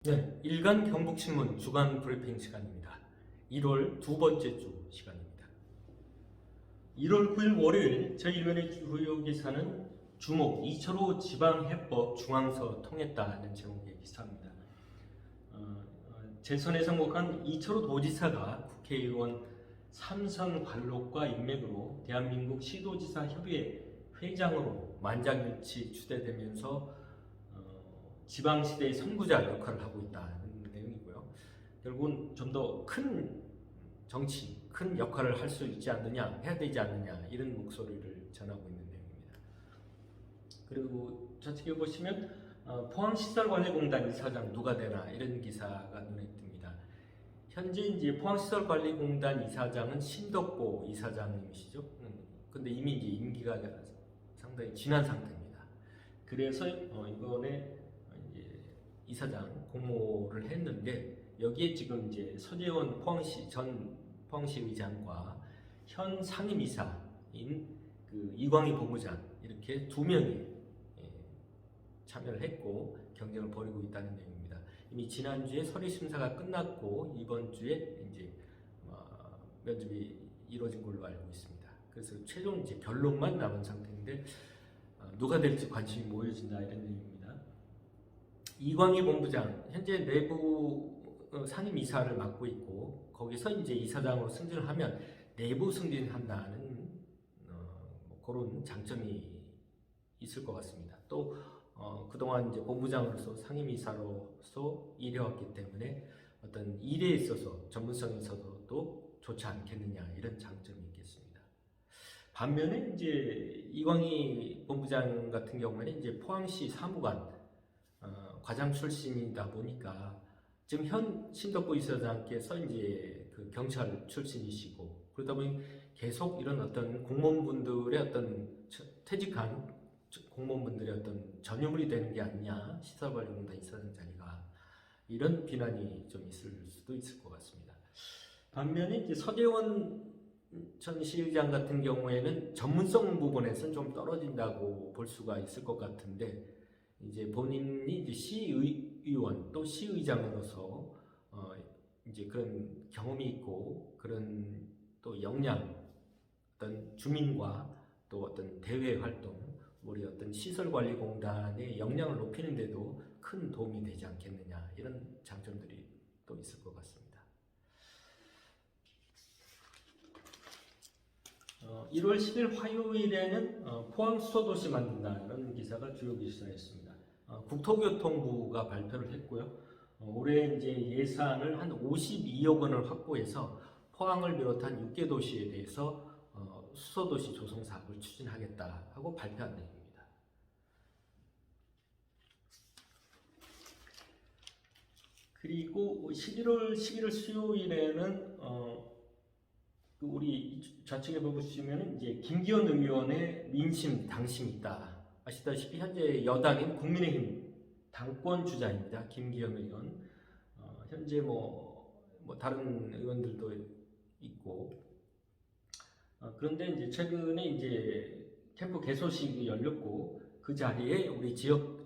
네, 일간 경북신문 주간 브리핑 시간입니다. 1월 두 번째 주 시간입니다. 1월 9일 월요일 제1면의 주요 기사는 주목 이철호 지방해법 중앙서 통했다는 제목의 기사입니다. 재선에 성공한 이철호 도지사가 국회의원 3선 관록과 인맥으로 대한민국 시도지사 협의회 회장으로 만장일치 추대되면서 지방시대의 선구자 역할을 하고 있다는 내용이고요. 결국은 좀 더 큰 정치, 큰 역할을 할 수 있지 않느냐, 해야 되지 않느냐 이런 목소리를 전하고 있는 내용입니다. 그리고 좌측에 보시면 포항시설관리공단 이사장 누가 되나 이런 기사가 눈에 띕니다. 현재 이제 포항시설관리공단 이사장은 신덕보 이사장님이시죠. 근데 이미 이제 임기가 상당히 지난 상태입니다. 그래서 이번에 이사장 공모를 했는데 여기에 지금 이제 서재원 전 포항시 의장과 현 상임이사인 그 이광희 본부장 이렇게 두 명이 참여를 했고 경쟁을 벌이고 있다는 내용입니다. 이미 지난주에 서류 심사가 끝났고 이번 주에 이제 면접이 이루어진 걸로 알고 있습니다. 그래서 최종 이제 결론만 남은 상태인데 누가 될지 관심이 모여진다 이런 내용입니다. 이광희 본부장 현재 내부 상임이사를 맡고 있고 거기서 이제 이사장으로 승진을 하면 내부 승진한다는 그런 장점이 있을 것 같습니다. 또 그동안 이제 본부장으로서 상임이사로서 일해왔기 때문에 어떤 일에 있어서 전문성에 있어서도 좋지 않겠느냐 이런 장점이 있겠습니다. 반면에 이제 이광희 본부장 같은 경우에는 이제 포항시 사무관 과장 출신이다 보니까 지금 현 신덕보 이사장께서 이제 그 경찰 출신이시고 그러다 보니 계속 이런 어떤 공무원분들의 어떤 퇴직한 공무원분들의 어떤 전유물이 되는 게 아니냐 시설관리공단 이사장 자리가 이런 비난이 좀 있을 수도 있을 것 같습니다. 반면에 이제 서재원 전 시의장 같은 경우에는 전문성 부분에서는 좀 떨어진다고 볼 수가 있을 것 같은데 이제 본인이 이제 시의원 또 시의장으로서 이제 그런 경험이 있고 그런 또 역량 어떤 주민과 또 어떤 대외 활동 우리 어떤 시설관리공단의 역량을 높이는 데도 큰 도움이 되지 않겠느냐 이런 장점들이 또 있을 것 같습니다. 1월 10일 화요일에는 포항 수소도시 만든다는 기사가 주요 기사였습니다. 국토교통부가 발표를 했고요. 올해 이제 예산을 한 52억 원을 확보해서 포항을 비롯한 6개 도시에 대해서 수소도시 조성 사업을 추진하겠다 하고 발표한 내용입니다. 그리고 11월 11일 수요일에는 우리 좌측에 보시면 이제 김기현 의원의 민심 당심이 있다. 아시다시피 현재 여당인 국민의힘 당권 주자입니다. 김기현 의원. 현재 뭐 다른 의원들도 있고. 그런데 이제 최근에 이제 캠프 개소식이 열렸고 그 자리에 우리 지역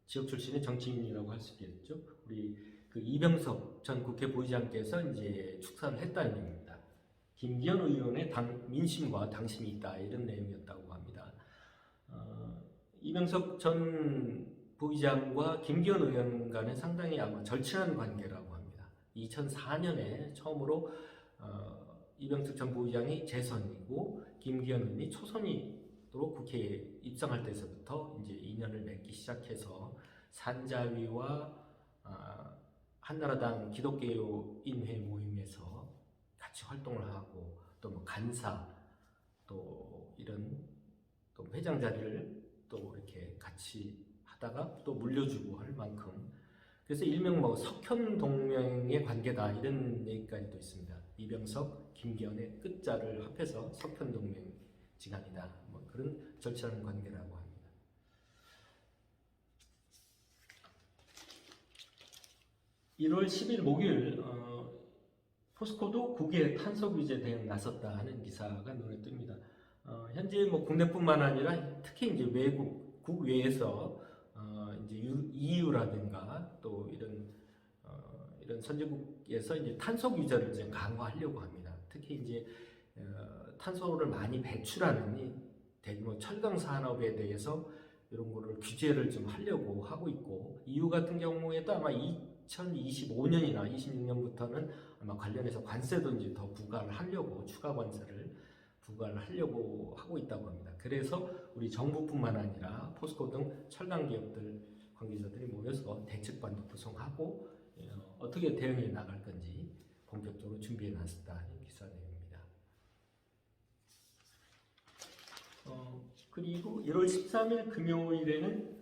출신의 정치인이라고 할 수 있겠죠. 우리 그 이병석 전 국회 부의장께서 이제 축사를 했다는 얘기입니다. 김기현 의원의 민심과 당심이 있다 이런 내용이었다고 합니다. 이병석 전 부의장과 김기현 의원 간은 상당히 아마 절친한 관계라고 합니다. 2004년에 처음으로 이병석 전 부의장이 재선이고 김기현 의원이 초선으로 국회에 입성할 때서부터 이제 인연을 맺기 시작해서 산자위와 한나라당 기독교인회 모임에서 같이 활동을 하고 또 뭐 간사 또 이런 또 회장 자리를 또 이렇게 같이 하다가 또 물려주고 할 만큼 그래서 일명 뭐 석현 동맹의 관계다 이런 얘기까지도 있습니다. 이병석, 김기현의 끝자를 합해서 석현 동맹 지간이다 뭐 그런 절친한 관계라고 합니다. 1월 10일 목요일 포스코도 국외 탄소 규제 대응 나섰다 하는 기사가 눈에 띕니다. 현재 뭐 국내뿐만 아니라 특히 이제 국외에서 이제 EU라든가 또 이런 선진국에서 이제 탄소 규제를 좀 강화하려고 합니다. 특히 이제 탄소를 많이 배출하는 이 대규모 철강 산업에 대해서 이런 거를 규제를 좀 하려고 하고 있고, EU 같은 경우에도 아마 2025년이나 26년부터는 아마 관련해서 관세도 이제 더 부과를 하려고, 추가 관세를 부과를 하려고 하고 있다고 합니다. 그래서 우리 정부뿐만 아니라 포스코 등 철강 기업들 관계자들이 모여서 대책반도 구성하고 어떻게 대응해 나갈 건지 본격적으로 준비해 놨다는 기사 내용입니다. 그리고 1월 13일 금요일에는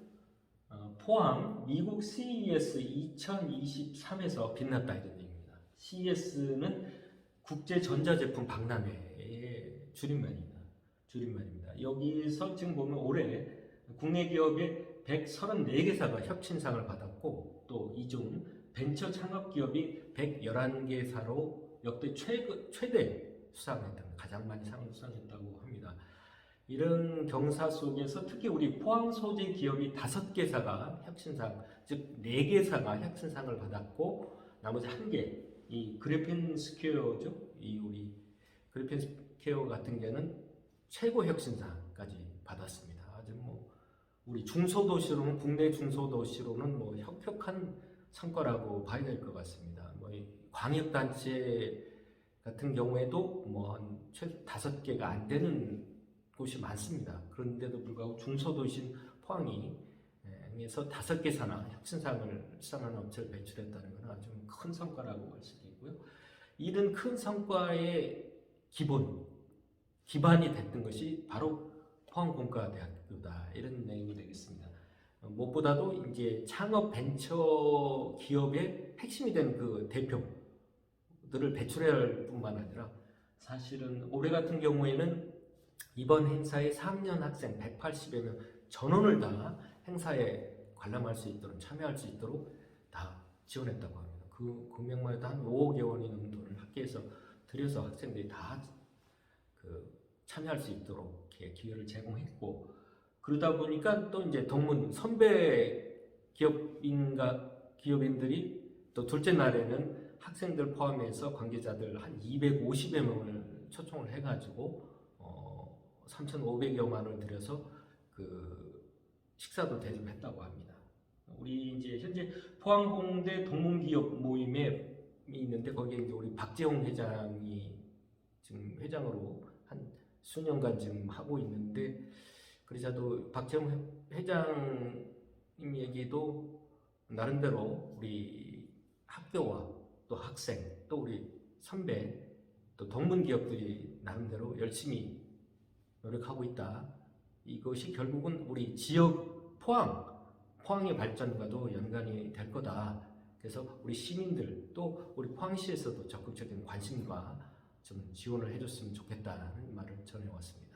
포항 미국 CES 2023에서 빛났다 이런 얘기입니다. CES는 국제전자제품 박람회의 줄임말입니다. 여기서 지금 보면 올해 국내 기업의 134개사가 협진상을 받았고, 또 이 중 벤처 창업 기업이 111개사로 역대 최대 수상을 했답니다. 가장 많이 상을 수상했다고 합니다. 이런 경사 속에서 특히 우리 포항 소재 기업이 5개사가 혁신상, 즉 4개사가 혁신상을 받았고, 나머지 1개, 이 그래핀 스퀘어죠. 이 우리 그래핀 스퀘어 같은 경우는 최고 혁신상까지 받았습니다. 아주 뭐 우리 중소도시로는, 국내 중소도시로는 뭐 혁혁한 성과라고 봐야 될 것 같습니다. 뭐 광역단체 같은 경우에도 뭐 한 최소 5개가 안 되는 곳이 많습니다. 그런데도 불구하고 중소도시인 포항에서 5개사나 혁신상을 수상하는 업체를 배출했다는 것은 아주 큰 성과라고 할 수도 있고요. 이런 큰 성과의 기반이 됐던 것이 바로 포항공과대학교다, 이런 내용이 되겠습니다. 무엇보다도 이제 창업 벤처 기업의 핵심이 된 그 대표들을 배출해야 할 뿐만 아니라, 사실은 올해 같은 경우에는 이번 행사에 3년 학생 180여 명 전원을 다 행사에 관람할 수 있도록, 참여할 수 있도록 다 지원했다고 합니다. 그 금액만 해도 한 5억여 원이 넘는 돈을 학교에서 들여서 학생들이 다 참여할 수 있도록 이렇게 기회를 제공했고, 그러다 보니까 또 이제 동문 선배 기업인들이 또 둘째 날에는 학생들 포함해서 관계자들 한 250여 명을 초청을 해가지고 3,500여만 원을 들여서 그 식사도 대접했다고 합니다. 우리 이제 현재 포항공대 동문기업 모임에 있는데, 거기에 이제 우리 박재홍 회장이 지금 회장으로 한 수년간 지금 하고 있는데, 그러자도 박재홍 회장님 얘기도 나름대로 우리 학교와 또 학생, 또 우리 선배, 또 동문기업들이 나름대로 열심히 노력하고 있다. 이것이 결국은 우리 지역 포항의 발전과도 연관이 될 거다. 그래서 우리 시민들, 또 우리 포항시에서도 적극적인 관심과 좀 지원을 해줬으면 좋겠다는 말을 전해왔습니다.